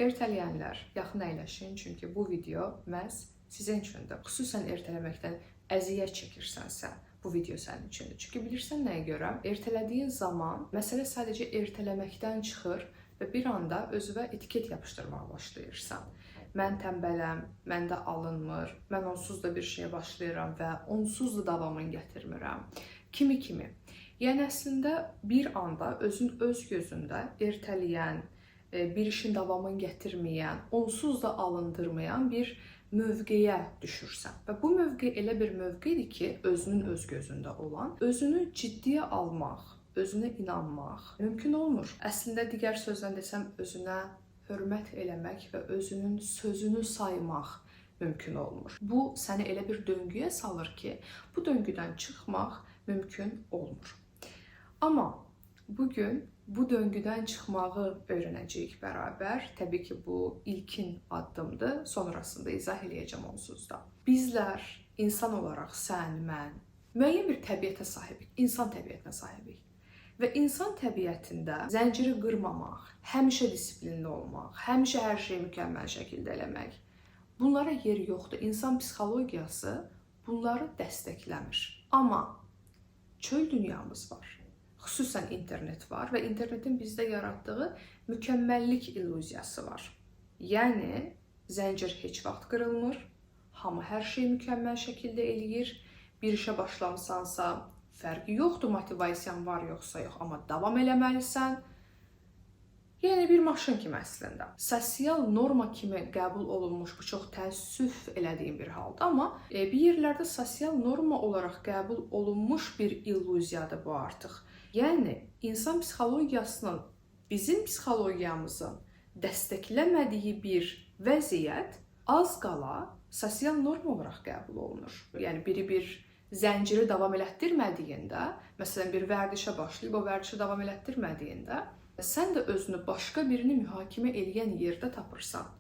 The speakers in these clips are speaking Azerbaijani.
Ertələyənlər, yaxın əyləşin, çünki bu video məhz sizin üçündür. Xüsusən ertələməkdən əziyyət çəkirsənsə, bu video sənin üçündür. Çünki bilirsən nəyə görə? Ertələdiyin zaman məsələ sadəcə ertələməkdən çıxır və bir anda özünə etiket yapışdırmağa başlayırsan. Mən tənbələm, məndə alınmır, mən onsuz da bir şeyə başlayıram və onsuz da davamını gətirmirəm. Kimi. Yəni əslində bir anda özün öz gözündə ertələyən, bir işin davamını gətirməyən, onsuz da alındırmayan bir mövqeyə düşürsən. Və bu mövqe elə bir mövqedir ki, özünün öz gözündə olan, özünü ciddiyə almaq, özünə inanmaq mümkün olmur. Əslində digər sözlə desəm, özünə hörmət eləmək və özünün sözünü saymaq mümkün olmur. Bu səni elə bir döngüyə salır ki, bu döngüdən çıxmaq mümkün olmur. Amma bugün bu döngüdən çıxmağı öyrənəcəyik bərabər. Təbii ki, bu ilkin addımdır. Sonrasında izah eləyəcəm onsuz da. Bizlər insan olaraq sən, mən müəyyən bir təbiətə sahibik, insan təbiətinə sahibik. Və insan təbiətində zənciri qırmamaq, həmişə disiplinli olmaq, həmişə hər şeyi mükəmməl şəkildə eləmək, bunlara yer yoxdur. İnsan psixologiyası bunları dəstəkləmir. Amma çöl dünyamız var. Xüsusən internet var və internetin bizdə yaratdığı mükəmməllik illüziyası var. Yəni, zəncir heç vaxt qırılmır, hamı hər şeyi mükəmməl şəkildə eləyir. Bir işə başlamısansa, fərqi yoxdur, motivasiyan var yoxsa yox, amma davam eləməlisən. Yəni, bir maşın kimi əslində. Sosial norma kimi qəbul olunmuş, bu çox təəssüf elədiyim bir haldır, amma bir yerlərdə sosial norma olaraq qəbul olunmuş bir illüziyadır bu artıq. Yəni, insan psixologiyasının, bizim psixologiyamızın dəstəkləmədiyi bir vəziyyət az qala sosial norma olaraq qəbul olunur. Yəni, biri bir zənciri davam elətdirmədiyində, məsələn, bir vərdişə başlayıb, o vərdişi davam elətdirmədiyində, sən də özünü başqa birini mühakimə eləyən yerdə tapırsan.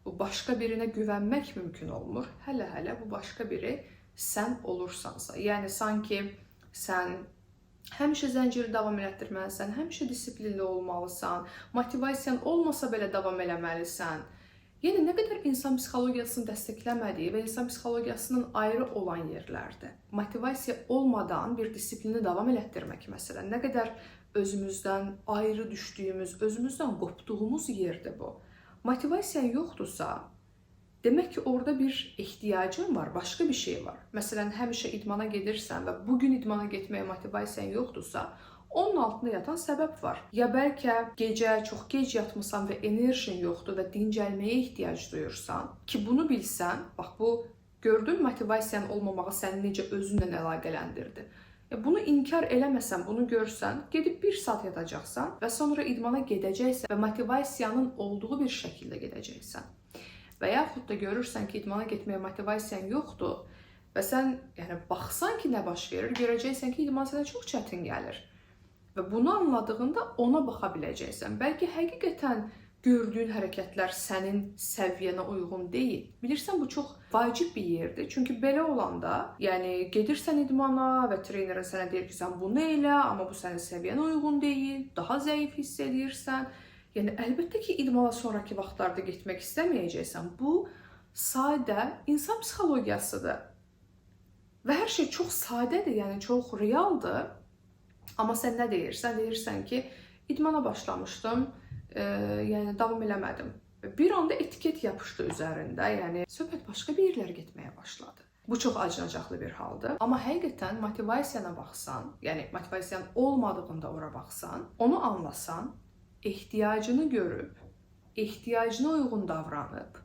Bu başqa birinə güvənmək mümkün olmur. Hələ bu başqa biri sən olursansa. Yəni, sanki sən həmişə zənciri davam elətdirməlisən, həmişə disiplinli olmalısan, motivasiyan olmasa belə davam eləməlisən. Yəni, nə qədər insan psixologiyasını dəstəkləmədiyi və insan psixologiyasının ayrı olan yerlərdir. Motivasiya olmadan bir disiplini davam elətdirmək məsələn, nə qədər özümüzdən ayrı düşdüyümüz, özümüzdən qopduğumuz yerdir bu. Motivasiyan yoxdursa, demək ki, orada bir ehtiyacın var, başqa bir şey var. Məsələn, həmişə idmana gedirsən və bugün idmana getməyə motivasiyan yoxdursa, onun altında yatan səbəb var. Ya bəlkə gecə çox gec yatmısan və enerjin yoxdur və dincəlməyə ehtiyac duyursan ki, bunu bilsən, bax bu gördün motivasiyan olmamağı səni necə özünlə əlaqələndirdi. Bunu inkar eləməsən, bunu görsən, gedib 1 saat yatacaqsan və sonra idmana gedəcəksən və motivasiyanın olduğu bir şəkildə gedəcəksən. Və yaxud da görürsən ki, idmana getməyə motivasiyan yoxdur və sən baxsan ki, nə baş verir, görəcəksən ki, idman sənə çox çətin gəlir. Və bunu anladığında ona baxa biləcəksən. Bəlkə həqiqətən gördüyün hərəkətlər sənin səviyyənə uyğun deyil. Bilirsən, bu çox vacib bir yerdir. Çünki belə olanda, yəni gedirsən idmana və trenerin sənə deyir ki, sən bunu elə, amma bu sənin səviyyənə uyğun deyil, daha zəif hiss edirsən. Yəni, əlbəttə ki, idmana sonraki vaxtlarda getmək istəməyəcəksən. Bu, sadə insan psixologiyasıdır. Və hər şey çox sadədir, yəni çox realdır. Amma sən nə deyirsən? Deyirsən ki, idmana başlamışdım, yəni davam eləmədim. Bir anda etiket yapışdı üzərində, yəni söhbət başqa bir yerlərə getməyə başladı. Bu çox acınacaqlı bir haldır. Amma həqiqətən motivasiyana baxsan, yəni motivasiyan olmadığında ora baxsan, onu anlasan, ehtiyacını görüb, ehtiyacına uyğun davranıb,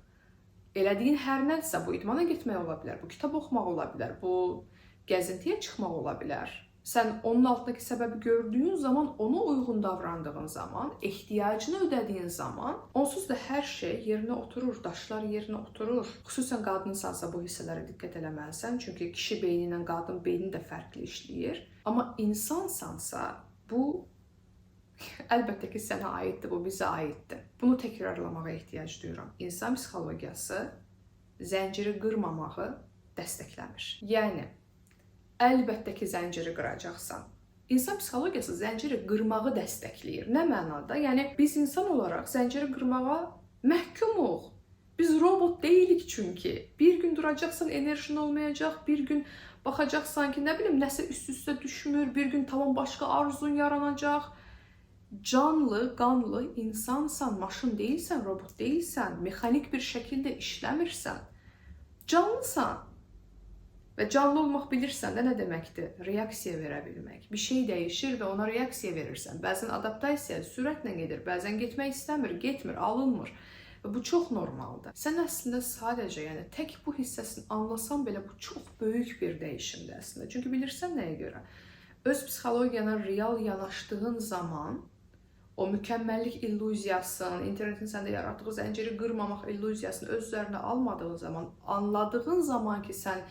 elədiyin hər nəsə, bu idmana getmək ola bilər, bu kitab oxumaq ola bilər, bu gəzintiyə çıxmaq ola bilər. Sən onun altındakı səbəbi gördüyün zaman, ona uyğun davrandığın zaman, ehtiyacını ödədiyin zaman, onsuz da hər şey yerinə oturur, daşlar yerinə oturur. Xüsusən qadınsansa bu hissələrə diqqət eləməlisən, çünki kişi beyni ilə qadın beyni də fərqli işləyir. Amma insansansa, bu əlbəttə ki, sənə aiddir, bu bizə aiddir. Bunu təkrarlamağa ehtiyac duyuram. İnsan psixologiyası zənciri qırmamağı dəstəkləmir. Yəni, əlbəttə ki, zənciri qıracaqsan. İnsan psixologiyası zənciri qırmağı dəstəkləyir. Nə mənada? Yəni, biz insan olaraq zənciri qırmağa Məhkumuq. Biz robot deyilik çünki. Bir gün duracaqsan, enerjin olmayacaq, bir gün baxacaqsan ki, nə bilim, nəsə üst-üstə düşmür, bir gün tamam başqa arzun yaranacaq. Canlı, qanlı insansan, maşın deyilsən, robot deyilsən, mexanik bir şəkildə işləmirsən. Canlısan. Və canlı olmaq bilirsən də nə deməkdir? Reaksiya verə bilmək. Bir şey dəyişir və ona reaksiya verirsən. Bəzən adaptasiya sürətlə gedir, bəzən getmək istəmir, getmir, alınmır. Və bu çox normaldır. Sən əslində sadəcə, yəni tək bu hissəsini anlasan belə bu çox böyük bir dəyişimdir əslində. Çünki bilirsən nəyə görə? Öz psixologiyana real yanaşdığın zaman o mükəmməllik illüziyasını, internetin səndə yaratdığı zənciri qırmamaq illüziyasını öz üzərinə almadığın zaman, anladığın zaman ki, sən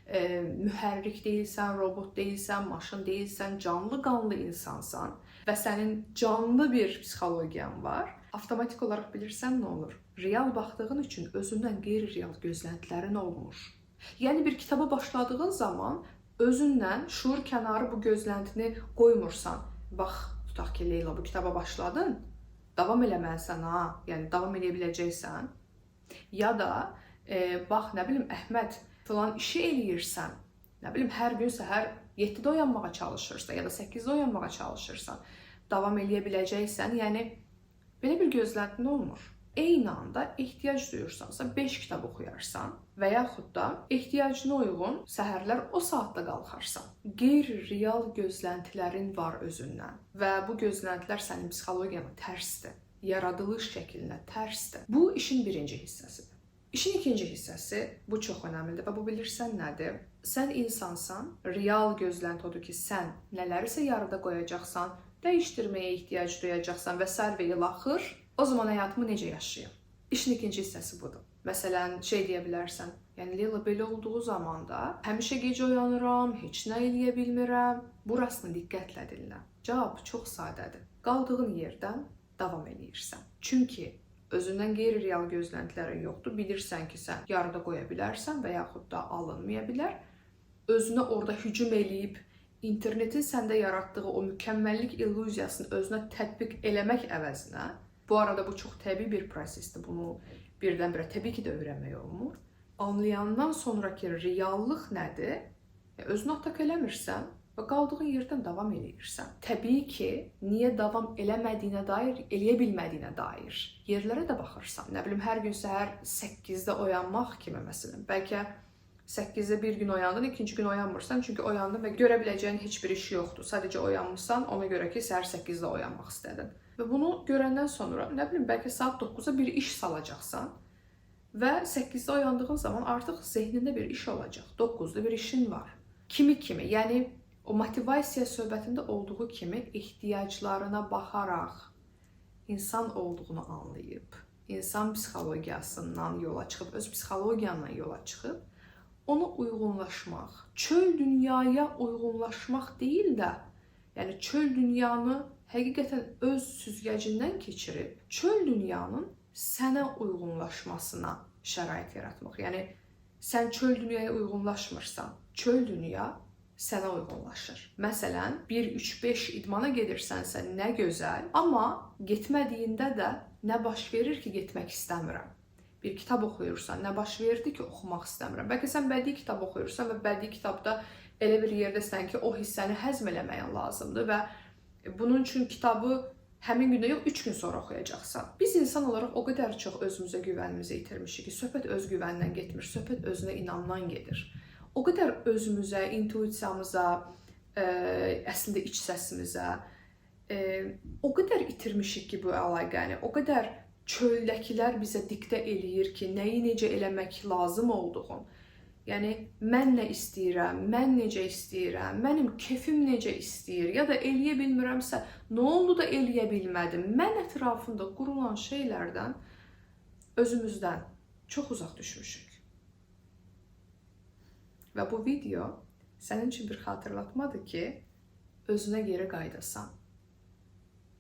mühərrik deyilsən, robot deyilsən, maşın deyilsən, canlı qanlı insansan və sənin canlı bir psixologiyan var, avtomatik olaraq bilirsən nə olur? Real baxdığın üçün özündən qeyri-real gözləntilərin olmur. Yəni bir kitaba başladığın zaman özündən şuur kənarı bu gözləntini qoymursan. Bax, tutaq ki, Leyla, bu kitaba başladın, davam eləməlisən ha, yəni davam eləyə biləcəksən. Ya da bax, nə bilim, Əhməd, filan işi eləyirsən, nə bilim, hər gün səhər 7-də oyanmağa çalışırsan ya da 8-də oyanmağa çalışırsan, davam eləyə biləcəksən, yəni belə bir gözləntin olmur. Eyni anda ehtiyac duyursansa 5 kitab oxuyarsan və yaxud da ehtiyacına uyğun səhərlər o saatda qalxarsan. Qeyri-real gözləntilərin var özündən və bu gözləntilər sənin psixologiyana tərsdir, yaradılış şəklinə tərsdir. Bu işin birinci hissəsidir. İşin ikinci hissəsi, bu çox önəmlidir və bu bilirsən nədir? Sən insansan, real gözlənti odur ki, sən nələrisə yarıda qoyacaqsan, dəyişdirməyə ehtiyac duyacaqsan və s. və ilaxır, o zaman həyatımı necə yaşayım? İşin ikinci hissəsi budur. Məsələn, şey deyə bilərsən, yəni Leyla, belə olduğu zaman da həmişə gecə oyanıram, heç nə eləyə bilmirəm. Burasını diqqətlə dinlə. Cavab çox sadədir. Qaldığın yerdən davam eləyirsən. Çünki özündən qeyri-real gözləntilərin yoxdur. Bilirsən ki, sən yarıda qoya bilərsən və yaxud da alınmaya bilər. Özünə orada hücum eləyib, internetin səndə yaratdığı o mükəmməllik illüziyasını özünə tətbiq eləmək əvəzinə, bu arada bu çox təbii bir prosesdir, bunu birdən-birə təbii ki də öyrənmək olmur. Anlayandan sonraki reallıq nədir? Özünü atak eləmirsən və qaldığın yerdən davam eləyirsən. Təbii ki, niyə davam eləmədiyinə dair, eləyə bilmədiyinə dair yerlərə də baxırsan. Nə bilim, hər gün səhər 8-də oyanmaq kimi məsələn. Bəlkə 8-də bir gün oyandın, ikinci gün oyanmırsan, çünki oyandın və görə biləcəyin heç bir iş yoxdur. Sadəcə oyanmışsan, ona görə ki, səhər 8-də oyanmaq istədin. Və bunu görəndən sonra, nə bilim, bəlkə saat 9-da bir iş salacaqsan və 8-də oyandığın zaman artıq zehnində bir iş olacaq. 9-da bir işin var. Kimi, yəni o motivasiya söhbətində olduğu kimi ehtiyaclarına baxaraq insan olduğunu anlayıb, insan psixologiyasından yola çıxıb, öz psixologiyandan yola çıxıb, ona uyğunlaşmaq, çöl dünyaya uyğunlaşmaq deyil də, yəni çöl dünyanı həqiqətən öz süzgəcindən keçirib, çöl dünyanın sənə uyğunlaşmasına şərait yaratmaq. Yəni, sən çöl dünyaya uyğunlaşmırsan, çöl dünya sənə uyğunlaşır. Məsələn, 1-3-5 idmana gedirsənsə nə gözəl, amma getmədiyində də nə baş verir ki, getmək istəmirəm. Bir kitab oxuyursan, nə baş verdi ki, oxumaq istəmirəm. Bəlkə sən bədii kitab oxuyursan və bədii kitabda elə bir yerdəsən ki, o hissəni həzm eləməyin lazımdır və bunun üçün kitabı həmin gündə yox, 3 gün sonra oxuyacaqsan. Biz insan olaraq o qədər çox özümüzə güvənimizi itirmişik ki, söhbət öz güvəndən getmir, söhbət özünə inamdan gedir. O qədər özümüzə, intuisiyamıza, əslində iç səsimizə o qədər itirmişik ki, bu əlaqəni, o qədər çöldəkilər bizə diktə eləyir ki, nəyi necə eləmək lazım olduğunu. Yəni, mən nə istəyirəm, mən necə istəyirəm, mənim kefim necə istəyir, ya da eləyə bilmirəmsə, nə oldu da eləyə bilmədim. Mən ətrafında qurulan şeylərdən özümüzdən çox uzaq düşmüşük. Və bu video sənin üçün bir xatırlatmadır ki, özünə geri qaydasan.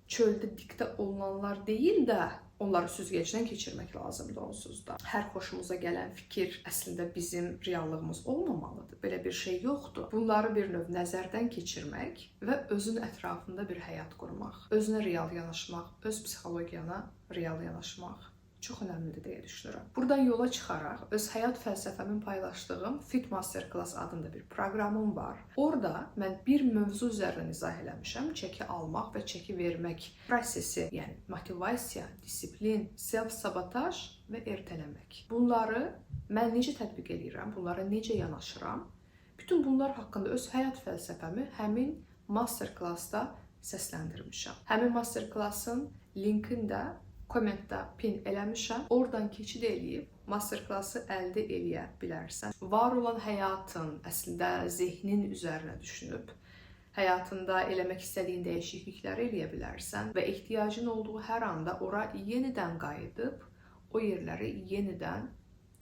Çöldə diktə olunanlar deyil də, onları süzgəcdən keçirmək lazımdır onsuz da. Hər xoşumuza gələn fikir əslində bizim reallığımız olmamalıdır. Belə bir şey yoxdur. Bunları bir növ nəzərdən keçirmək və özün ətrafında bir həyat qurmaq, özünə real yanaşmaq, öz psixologiyana real yanaşmaq çox önəmlidir deyə düşünürəm. Buradan yola çıxaraq öz həyat fəlsəfəmin paylaşdığım Fit Masterclass adında bir proqramım var. Orada mən bir mövzu üzərindən izah eləmişəm. Çəki almaq və çəki vermək prosesi, yəni motivasiya, disiplin, self-sabotaj və ertələmək. Bunları mən necə tətbiq edirəm, bunlara necə yanaşıram? Bütün bunlar haqqında öz həyat fəlsəfəmi həmin masterclassda səsləndirmişəm. Həmin masterclassın linkini də kommentdə pin eləmişəm. Oradan keçid eləyib masterclassı əldə eləyə bilərsən. Var olan həyatın, əslində zehnin üzərinə düşünüb, həyatında eləmək istədiyin dəyişiklikləri eləyə bilərsən və ehtiyacın olduğu hər anda ora yenidən qayıdıb, o yerləri yenidən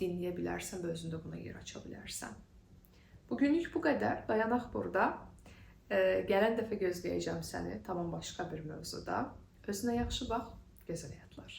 dinləyə bilərsən və özündə buna yer aça bilərsən. Bugünlük bu qədər. Dayanaq burada. Gələn dəfə gözləyəcəm səni tamam başqa bir mövzuda. Özünə yaxşı bax, gözəl həyatlar.